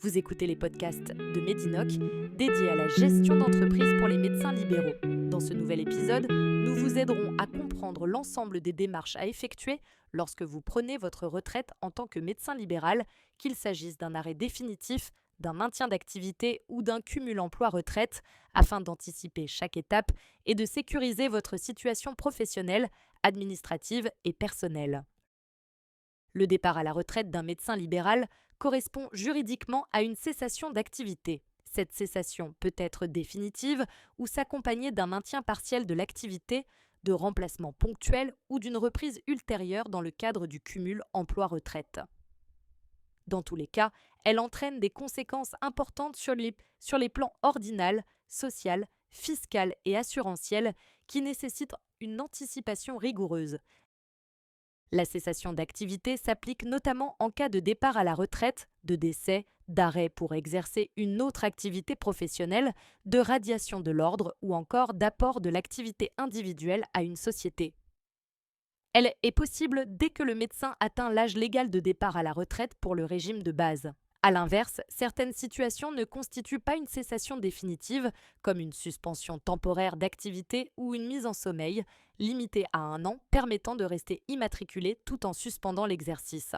Vous écoutez les podcasts de Medinoc, dédiés à la gestion d'entreprise pour les médecins libéraux. Dans ce nouvel épisode, nous vous aiderons à comprendre l'ensemble des démarches à effectuer lorsque vous prenez votre retraite en tant que médecin libéral, qu'il s'agisse d'un arrêt définitif, d'un maintien d'activité ou d'un cumul emploi-retraite, afin d'anticiper chaque étape et de sécuriser votre situation professionnelle, administrative et personnelle. Le départ à la retraite d'un médecin libéral correspond juridiquement à une cessation d'activité. Cette cessation peut être définitive ou s'accompagner d'un maintien partiel de l'activité, de remplacement ponctuel ou d'une reprise ultérieure dans le cadre du cumul emploi-retraite. Dans tous les cas, elle entraîne des conséquences importantes sur les plans ordinal, social, fiscal et assurantiel qui nécessitent une anticipation rigoureuse. La cessation d'activité s'applique notamment en cas de départ à la retraite, de décès, d'arrêt pour exercer une autre activité professionnelle, de radiation de l'ordre ou encore d'apport de l'activité individuelle à une société. Elle est possible dès que le médecin atteint l'âge légal de départ à la retraite pour le régime de base. A l'inverse, certaines situations ne constituent pas une cessation définitive, comme une suspension temporaire d'activité ou une mise en sommeil, limitée à 1 an, permettant de rester immatriculé tout en suspendant l'exercice.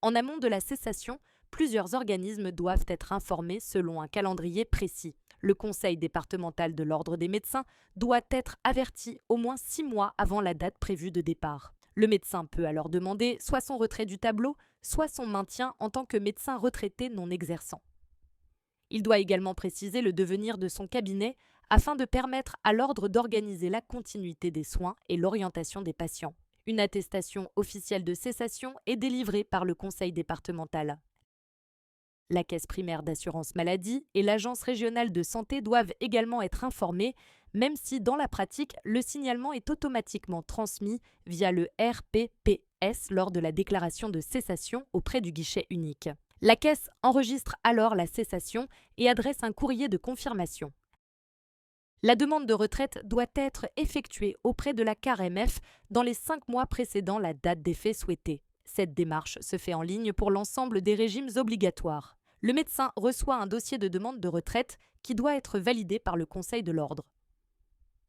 En amont de la cessation, plusieurs organismes doivent être informés selon un calendrier précis. Le Conseil départemental de l'Ordre des médecins doit être averti au moins 6 mois avant la date prévue de départ. Le médecin peut alors demander soit son retrait du tableau, soit son maintien en tant que médecin retraité non exerçant. Il doit également préciser le devenir de son cabinet afin de permettre à l'ordre d'organiser la continuité des soins et l'orientation des patients. Une attestation officielle de cessation est délivrée par le conseil départemental. La caisse primaire d'assurance maladie et l'agence régionale de santé doivent également être informés, même si dans la pratique, le signalement est automatiquement transmis via le RPPS lors de la déclaration de cessation auprès du guichet unique. La caisse enregistre alors la cessation et adresse un courrier de confirmation. La demande de retraite doit être effectuée auprès de la CARMF dans les 5 mois précédant la date d'effet souhaitée. Cette démarche se fait en ligne pour l'ensemble des régimes obligatoires. Le médecin reçoit un dossier de demande de retraite qui doit être validé par le Conseil de l'Ordre.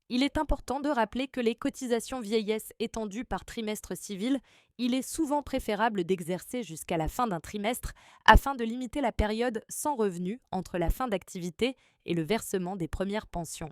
Il est important de rappeler que les cotisations vieillesse étant dues par trimestre civil, il est souvent préférable d'exercer jusqu'à la fin d'un trimestre afin de limiter la période sans revenu entre la fin d'activité et le versement des premières pensions.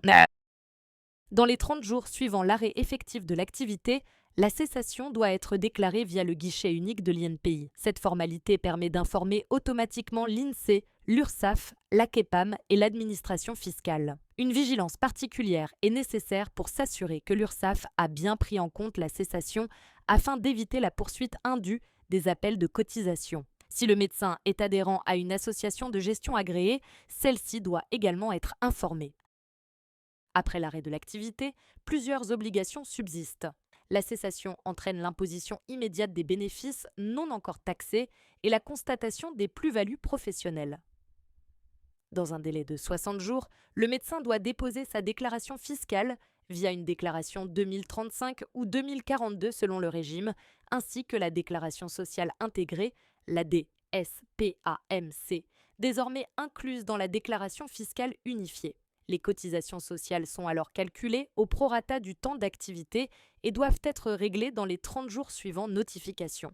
Dans les 30 jours suivant l'arrêt effectif de l'activité, la cessation doit être déclarée via le guichet unique de l'INPI. Cette formalité permet d'informer automatiquement l'INSEE, l'URSSAF, la CEPAM et l'administration fiscale. Une vigilance particulière est nécessaire pour s'assurer que l'URSSAF a bien pris en compte la cessation afin d'éviter la poursuite indue des appels de cotisation. Si le médecin est adhérent à une association de gestion agréée, celle-ci doit également être informée. Après l'arrêt de l'activité, plusieurs obligations subsistent. La cessation entraîne l'imposition immédiate des bénéfices non encore taxés et la constatation des plus-values professionnelles. Dans un délai de 60 jours, le médecin doit déposer sa déclaration fiscale via une déclaration 2035 ou 2042 selon le régime, ainsi que la déclaration sociale intégrée, la DSPAMC, désormais incluse dans la déclaration fiscale unifiée. Les cotisations sociales sont alors calculées au prorata du temps d'activité et doivent être réglées dans les 30 jours suivant notification.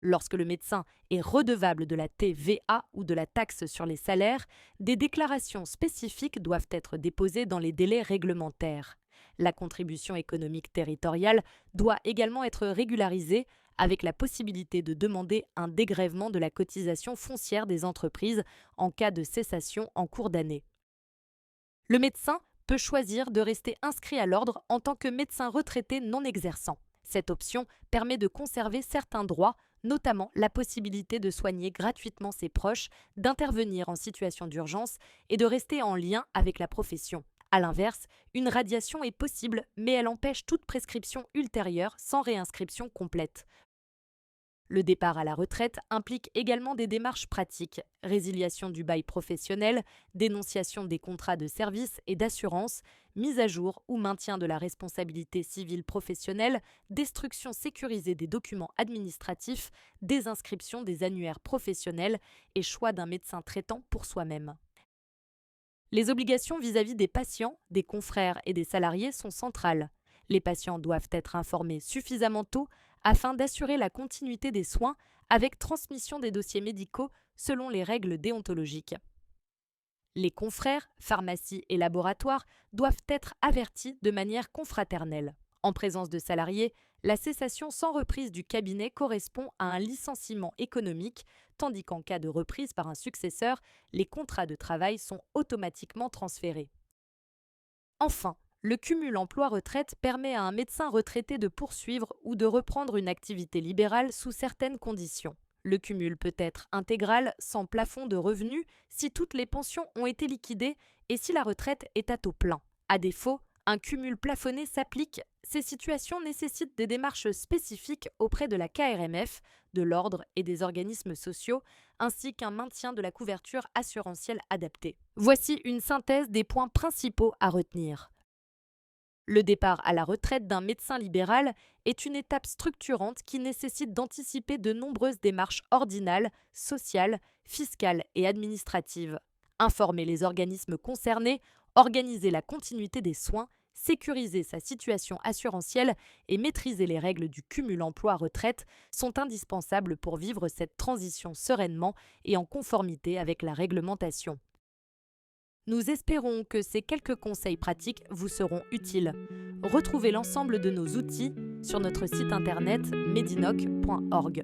Lorsque le médecin est redevable de la TVA ou de la taxe sur les salaires, des déclarations spécifiques doivent être déposées dans les délais réglementaires. La contribution économique territoriale doit également être régularisée avec la possibilité de demander un dégrèvement de la cotisation foncière des entreprises en cas de cessation en cours d'année. Le médecin peut choisir de rester inscrit à l'ordre en tant que médecin retraité non exerçant. Cette option permet de conserver certains droits, notamment la possibilité de soigner gratuitement ses proches, d'intervenir en situation d'urgence et de rester en lien avec la profession. A l'inverse, une radiation est possible, mais elle empêche toute prescription ultérieure sans réinscription complète. Le départ à la retraite implique également des démarches pratiques, résiliation du bail professionnel, dénonciation des contrats de service et d'assurance, mise à jour ou maintien de la responsabilité civile professionnelle, destruction sécurisée des documents administratifs, désinscription des annuaires professionnels et choix d'un médecin traitant pour soi-même. Les obligations vis-à-vis des patients, des confrères et des salariés sont centrales. Les patients doivent être informés suffisamment tôt afin d'assurer la continuité des soins avec transmission des dossiers médicaux selon les règles déontologiques. Les confrères, pharmacies et laboratoires doivent être avertis de manière confraternelle. En présence de salariés, la cessation sans reprise du cabinet correspond à un licenciement économique, tandis qu'en cas de reprise par un successeur, les contrats de travail sont automatiquement transférés. Enfin, le cumul emploi-retraite permet à un médecin retraité de poursuivre ou de reprendre une activité libérale sous certaines conditions. Le cumul peut être intégral, sans plafond de revenus, si toutes les pensions ont été liquidées et si la retraite est à taux plein. À défaut, un cumul plafonné s'applique. Ces situations nécessitent des démarches spécifiques auprès de la KRMF, de l'ordre et des organismes sociaux, ainsi qu'un maintien de la couverture assurantielle adaptée. Voici une synthèse des points principaux à retenir. Le départ à la retraite d'un médecin libéral est une étape structurante qui nécessite d'anticiper de nombreuses démarches ordinales, sociales, fiscales et administratives. Informer les organismes concernés, organiser la continuité des soins, sécuriser sa situation assurantielle et maîtriser les règles du cumul emploi-retraite sont indispensables pour vivre cette transition sereinement et en conformité avec la réglementation. Nous espérons que ces quelques conseils pratiques vous seront utiles. Retrouvez l'ensemble de nos outils sur notre site internet medinoc.org.